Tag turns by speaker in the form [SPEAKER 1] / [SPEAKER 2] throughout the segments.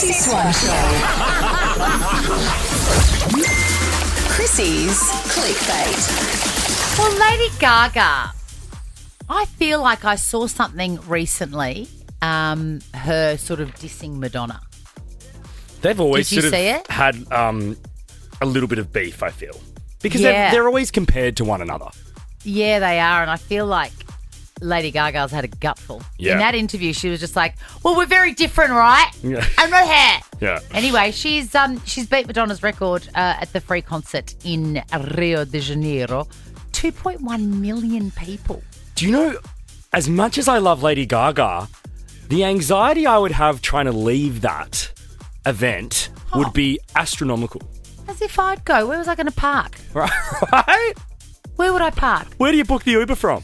[SPEAKER 1] Chrissy Swan Show. Chrissy's clickbait.
[SPEAKER 2] Well, Lady Gaga, I feel like I saw something recently, her sort of dissing Madonna.
[SPEAKER 3] They've always
[SPEAKER 2] Did you
[SPEAKER 3] sort of
[SPEAKER 2] see it?
[SPEAKER 3] had a little bit of beef, I feel. Because
[SPEAKER 2] Yeah.
[SPEAKER 3] they're always compared to one another.
[SPEAKER 2] Yeah, they are, and I feel like Lady Gaga's had a gutful.
[SPEAKER 3] Yeah.
[SPEAKER 2] In that interview, she was just like, well, we're very different, right?
[SPEAKER 3] Yeah.
[SPEAKER 2] I'm not her.
[SPEAKER 3] Yeah.
[SPEAKER 2] Anyway, she's beat Madonna's record at the free concert in Rio de Janeiro. 2.1 million people.
[SPEAKER 3] Do you know, as much as I love Lady Gaga, the anxiety I would have trying to leave that event would be astronomical.
[SPEAKER 2] As if I'd go. Where was I going to park?
[SPEAKER 3] Right?
[SPEAKER 2] Where would I park?
[SPEAKER 3] Where do you book the Uber from?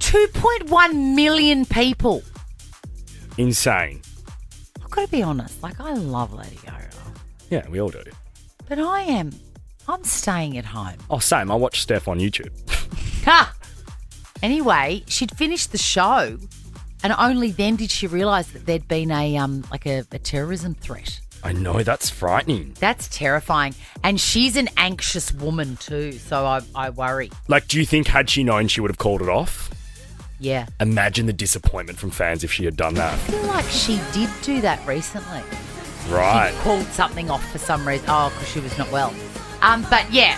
[SPEAKER 2] 2.1 million people.
[SPEAKER 3] Insane.
[SPEAKER 2] I've got to be honest. Like, I love Lady Gaga.
[SPEAKER 3] Yeah, we all do.
[SPEAKER 2] But I'm staying at home.
[SPEAKER 3] Oh, same. I watch Steph on YouTube.
[SPEAKER 2] Ha! Anyway, she'd finished the show, and only then did she realise that there'd been a terrorism threat.
[SPEAKER 3] I know, that's frightening.
[SPEAKER 2] That's terrifying. And she's an anxious woman too, so I worry.
[SPEAKER 3] Like, do you think had she known she would have called it off?
[SPEAKER 2] Yeah.
[SPEAKER 3] Imagine the disappointment from fans if she had done that.
[SPEAKER 2] I feel like she did do that recently.
[SPEAKER 3] Right.
[SPEAKER 2] She called something off for some reason. Oh, because she was not well. But yeah,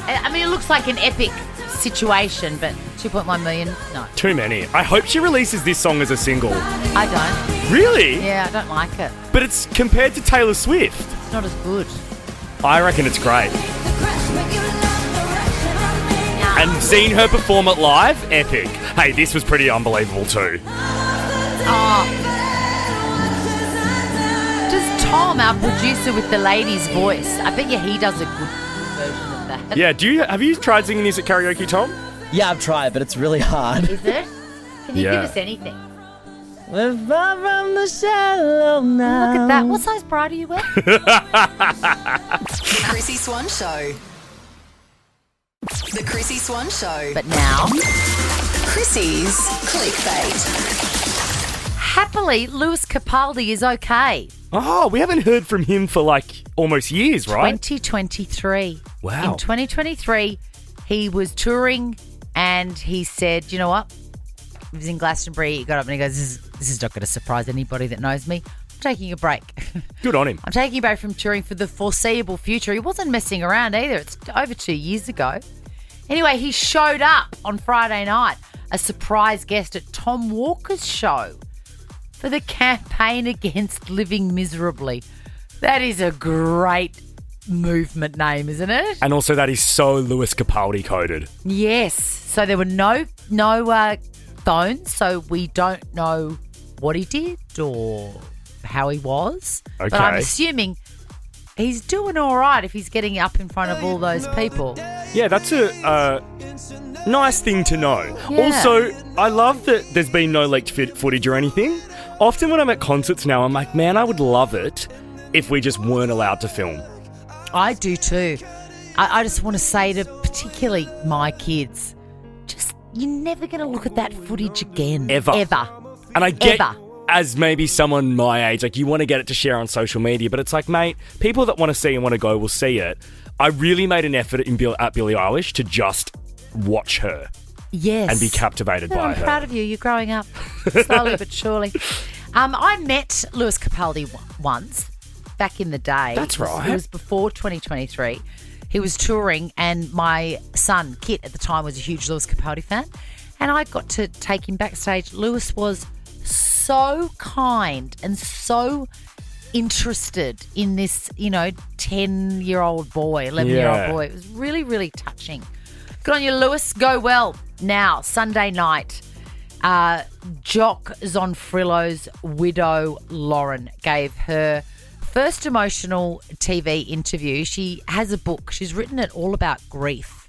[SPEAKER 2] I mean, it looks like an epic situation, but 2.1 million, no.
[SPEAKER 3] Too many. I hope she releases this song as a single.
[SPEAKER 2] I don't.
[SPEAKER 3] Really?
[SPEAKER 2] Yeah, I don't like it.
[SPEAKER 3] But it's compared to Taylor Swift.
[SPEAKER 2] It's not as good.
[SPEAKER 3] I reckon it's great. And seeing her perform it live, epic. Hey, this was pretty unbelievable too.
[SPEAKER 2] Oh. Does Tom, our producer with the lady's voice, I bet you he does a good version of that.
[SPEAKER 3] Yeah, have you tried singing this at karaoke, Tom?
[SPEAKER 4] Yeah, I've tried, but it's really hard.
[SPEAKER 2] Is it? Can you
[SPEAKER 3] Yeah.
[SPEAKER 2] give us anything?
[SPEAKER 4] We're far from the shallow now.
[SPEAKER 2] Look at that. What size bra do you wear?
[SPEAKER 1] The Chrissy Swan Show. The Chrissy Swan Show.
[SPEAKER 2] But now,
[SPEAKER 1] Chrissy's clickbait.
[SPEAKER 2] happily, Lewis Capaldi is okay.
[SPEAKER 3] Oh, we haven't heard from him for like almost years, right?
[SPEAKER 2] 2023.
[SPEAKER 3] Wow.
[SPEAKER 2] In 2023, he was touring and he said, you know what? He was in Glastonbury. He got up and he goes, this is not going to surprise anybody that knows me. I'm taking a break.
[SPEAKER 3] Good on him.
[SPEAKER 2] I'm taking a break from touring for the foreseeable future. He wasn't messing around either. It's over 2 years ago. Anyway, he showed up on Friday night, a surprise guest at Tom Walker's show for the campaign against living miserably. That is a great movement name, isn't it?
[SPEAKER 3] And also that is so Lewis Capaldi coded.
[SPEAKER 2] Yes. So there were no phones, so we don't know what he did or how he was.
[SPEAKER 3] Okay.
[SPEAKER 2] But I'm assuming he's doing all right if he's getting up in front of all those people.
[SPEAKER 3] Yeah, that's a nice thing to know.
[SPEAKER 2] Yeah.
[SPEAKER 3] Also, I love that there's been no leaked footage or anything. Often when I'm at concerts now, I'm like, man, I would love it if we just weren't allowed to film.
[SPEAKER 2] I do too. I just want to say to particularly my kids, just you're never going to look at that footage again.
[SPEAKER 3] Ever.
[SPEAKER 2] Ever.
[SPEAKER 3] And I get,
[SPEAKER 2] Ever.
[SPEAKER 3] as maybe someone my age, like you want to get it to share on social media, but it's like, mate, people that want to see and want to go will see it. I really made an effort at Billie Eilish to just watch her.
[SPEAKER 2] Yes.
[SPEAKER 3] And be captivated
[SPEAKER 2] Yeah,
[SPEAKER 3] by
[SPEAKER 2] I'm
[SPEAKER 3] her.
[SPEAKER 2] proud of you. You're growing up slowly but surely. I met Lewis Capaldi once back in the day.
[SPEAKER 3] That's right.
[SPEAKER 2] It was before 2023. He was touring and my son, Kit, at the time was a huge Lewis Capaldi fan. And I got to take him backstage. Lewis was so kind and so interested in this, 10-year-old boy, 11-year-old boy. It was really, really touching. Good on you, Lewis. Go well. Now, Sunday night, Jock Zonfrillo's widow, Lauren, gave her first emotional TV interview. She has a book. She's written it all about grief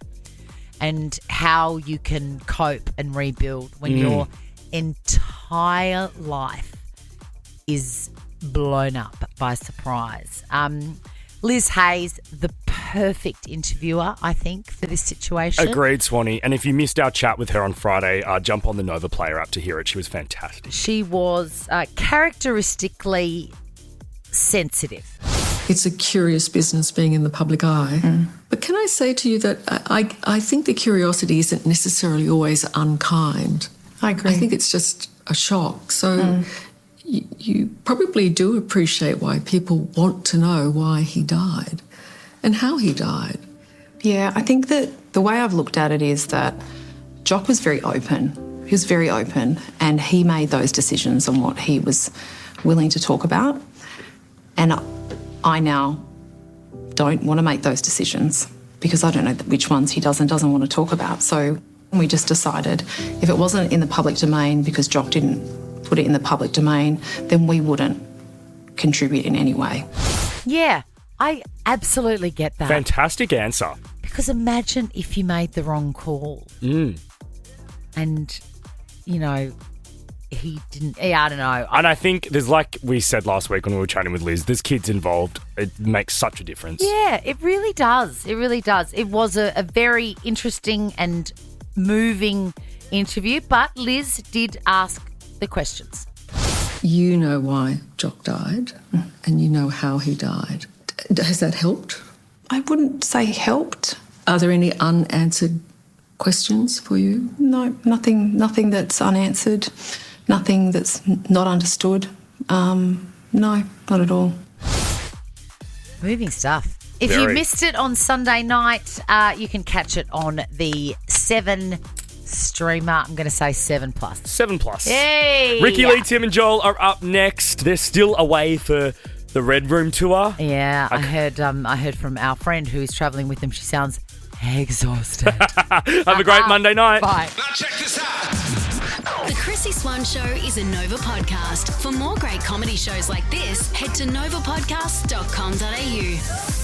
[SPEAKER 2] and how you can cope and rebuild when your entire life is blown up by surprise. Liz Hayes, the perfect interviewer, I think, for this situation.
[SPEAKER 3] Agreed, Swanee. And if you missed our chat with her on Friday, jump on the Nova Player app to hear it. She was fantastic.
[SPEAKER 2] She was characteristically sensitive.
[SPEAKER 5] It's a curious business being in the public eye. But can I say to you that I think the curiosity isn't necessarily always unkind.
[SPEAKER 6] I agree.
[SPEAKER 5] I think it's just a shock. So you probably do appreciate why people want to know why he died and how he died.
[SPEAKER 6] Yeah, I think that the way I've looked at it is that Jock was very open. He was very open, and he made those decisions on what he was willing to talk about. And I now don't want to make those decisions because I don't know which ones he does and doesn't want to talk about. So we just decided if it wasn't in the public domain because Jock didn't put it in the public domain, then we wouldn't contribute in any way.
[SPEAKER 2] Yeah, I absolutely get that.
[SPEAKER 3] Fantastic answer.
[SPEAKER 2] Because imagine if you made the wrong call. And, you know, he didn't. Yeah, I don't know.
[SPEAKER 3] And I think there's, like we said last week when we were chatting with Liz, there's kids involved. It makes such a difference.
[SPEAKER 2] Yeah, it really does. It really does. It was a very interesting and moving interview, but Liz did ask the questions.
[SPEAKER 5] You know why Jock died and you know how he died. Has that helped?
[SPEAKER 6] I wouldn't say helped.
[SPEAKER 5] Are there any unanswered questions for you?
[SPEAKER 6] No, nothing that's unanswered, nothing that's not understood. No, not at all.
[SPEAKER 2] Moving stuff. If you
[SPEAKER 3] Very.
[SPEAKER 2] missed it on Sunday night, you can catch it on the 7 streamer. I'm going to say 7+.
[SPEAKER 3] 7+.
[SPEAKER 2] Hey!
[SPEAKER 3] Ricky Lee, Tim and Joel are up next. They're still away for the Red Room tour.
[SPEAKER 2] Yeah, I heard from our friend who is travelling with them. She sounds exhausted.
[SPEAKER 3] Have a great Monday night.
[SPEAKER 2] Bye.
[SPEAKER 7] Now check this out.
[SPEAKER 1] The Chrissy Swan Show is a Nova podcast. For more great comedy shows like this, head to novapodcast.com.au.